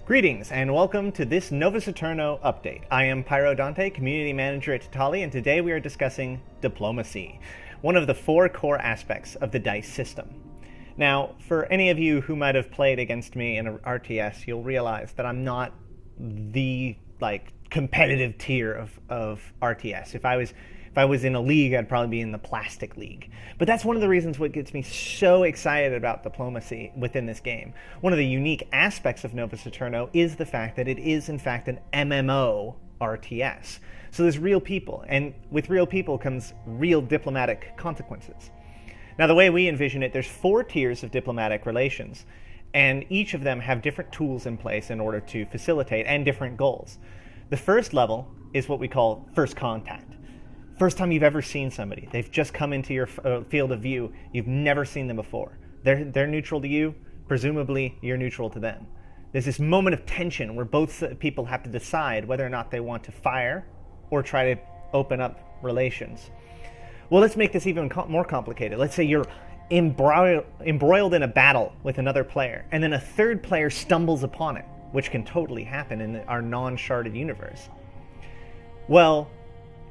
Greetings and welcome to this Novus AEterno update. I am Pyro Dante, Community Manager at Tatali, and today we are discussing diplomacy, one of the four core aspects of the DICE system. Now, for any of you who might have played against me in an RTS, you'll realize that I'm not the competitive tier of RTS. If I was in a league, I'd probably be in the plastic league. But that's one of the reasons what gets me so excited about diplomacy within this game. One of the unique aspects of Novus AEterno is the fact that it is, in fact, an MMO RTS. So there's real people, and with real people comes real diplomatic consequences. Now, the way we envision it, there's 4 tiers of diplomatic relations, and each of them have different tools in place in order to facilitate, and different goals. The first level is what we call first contact. First time you've ever seen somebody. They've just come into your field of view. You've never seen them before. They're neutral to you. Presumably, you're neutral to them. There's this moment of tension where both people have to decide whether or not they want to fire or try to open up relations. Well, let's make this even more complicated. Let's say you're embroiled in a battle with another player, and then a third player stumbles upon it, which can totally happen in our non-sharded universe. Well,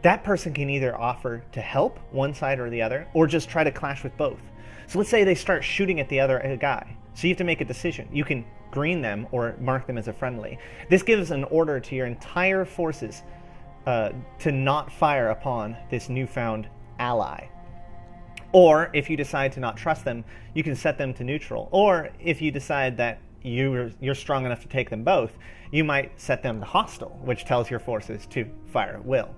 that person can either offer to help one side or the other, or just try to clash with both. So let's say they start shooting at the other guy. So you have to make a decision. You can green them or mark them as a friendly. This gives an order to your entire forces to not fire upon this newfound ally. Or if you decide to not trust them, you can set them to neutral. Or if you decide that you're strong enough to take them both, you might set them to hostile, which tells your forces to fire at will.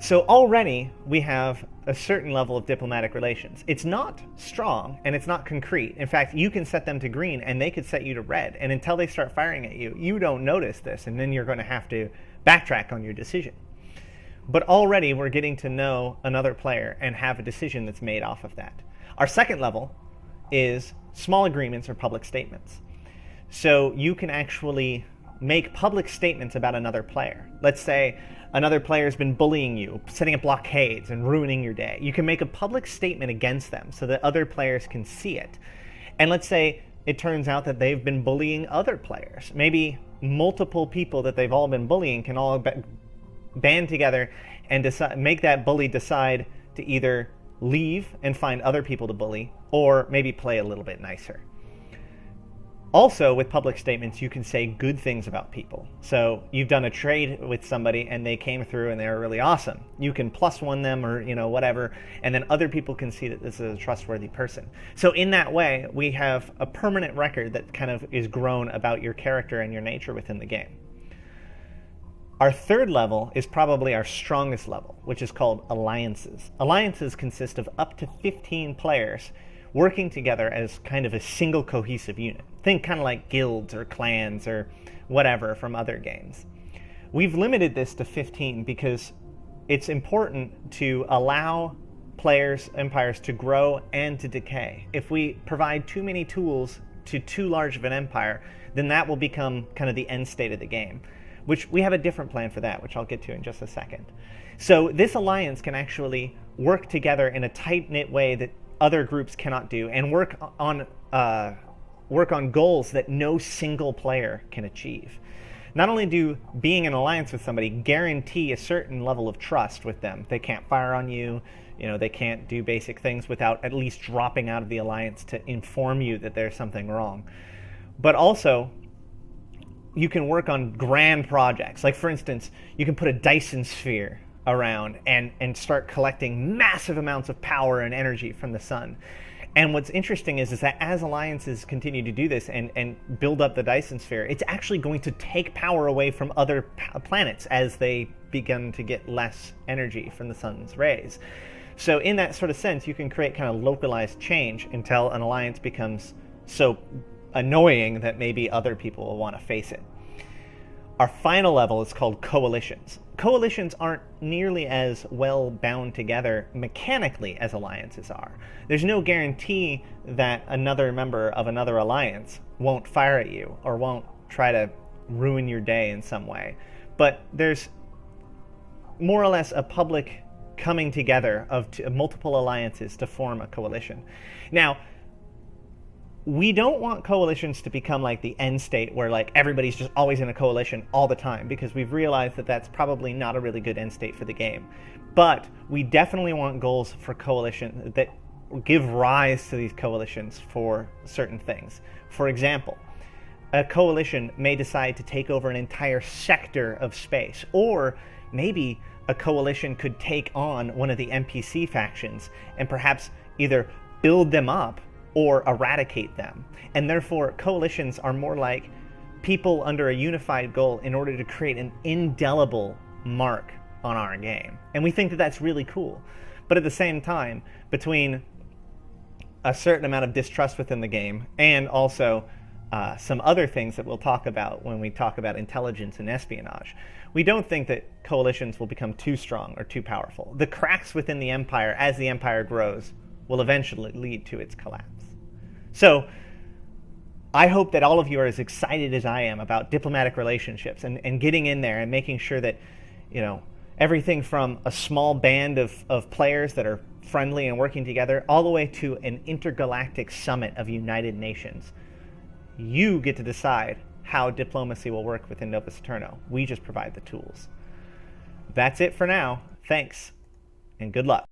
So already we have a certain level of diplomatic relations. It's not strong and it's not concrete. In fact, you can set them to green and they could set you to red. And until they start firing at you, you don't notice this, and then you're going to have to backtrack on your decision. But already we're getting to know another player and have a decision that's made off of that. Our second level is small agreements or public statements. So you can actually make public statements about another player. Let's say another player has been bullying you, setting up blockades and ruining your day. You can make a public statement against them so that other players can see it. And let's say it turns out that they've been bullying other players. Maybe multiple people that they've all been bullying can all band together and make that bully decide to either leave and find other people to bully, or maybe play a little bit nicer. Also, with public statements, you can say good things about people. So you've done a trade with somebody and they came through and they were really awesome. You can +1 them or whatever, and then other people can see that this is a trustworthy person. So in that way, we have a permanent record that kind of is grown about your character and your nature within the game. Our third level is probably our strongest level, which is called alliances. Alliances consist of up to 15 players working together as kind of a single cohesive unit. Think kind of like guilds or clans or whatever from other games. We've limited this to 15 because it's important to allow empires to grow and to decay. If we provide too many tools to too large of an empire, then that will become kind of the end state of the game, which we have a different plan for that, which I'll get to in just a second. So this alliance can actually work together in a tight-knit way that other groups cannot do, and work on goals that no single player can achieve. Not only do being in alliance with somebody guarantee a certain level of trust with them, they can't fire on you, they can't do basic things without at least dropping out of the alliance to inform you that there's something wrong. But also, you can work on grand projects. Like, for instance, you can put a Dyson sphere around and start collecting massive amounts of power and energy from the sun. And what's interesting is that as alliances continue to do this and build up the Dyson sphere, it's actually going to take power away from other planets as they begin to get less energy from the sun's rays. So in that sort of sense, you can create kind of localized change until an alliance becomes so annoying that maybe other people will want to face it. Our final level is called coalitions. Coalitions aren't nearly as well bound together mechanically as alliances are. There's no guarantee that another member of another alliance won't fire at you or won't try to ruin your day in some way. But there's more or less a public coming together of multiple alliances to form a coalition. Now, we don't want coalitions to become like the end state where like everybody's just always in a coalition all the time, because we've realized that that's probably not a really good end state for the game. But we definitely want goals for coalition that give rise to these coalitions for certain things. For example, a coalition may decide to take over an entire sector of space, or maybe a coalition could take on one of the NPC factions and perhaps either build them up or eradicate them. And therefore, coalitions are more like people under a unified goal in order to create an indelible mark on our game. And we think that that's really cool. But at the same time, between a certain amount of distrust within the game and also some other things that we'll talk about when we talk about intelligence and espionage, we don't think that coalitions will become too strong or too powerful. The cracks within the Empire, as the Empire grows, will eventually lead to its collapse. So I hope that all of you are as excited as I am about diplomatic relationships and getting in there and making sure that, everything from a small band of players that are friendly and working together all the way to an intergalactic summit of United Nations. You get to decide how diplomacy will work within Novus AEterno. We just provide the tools. That's it for now. Thanks, and good luck.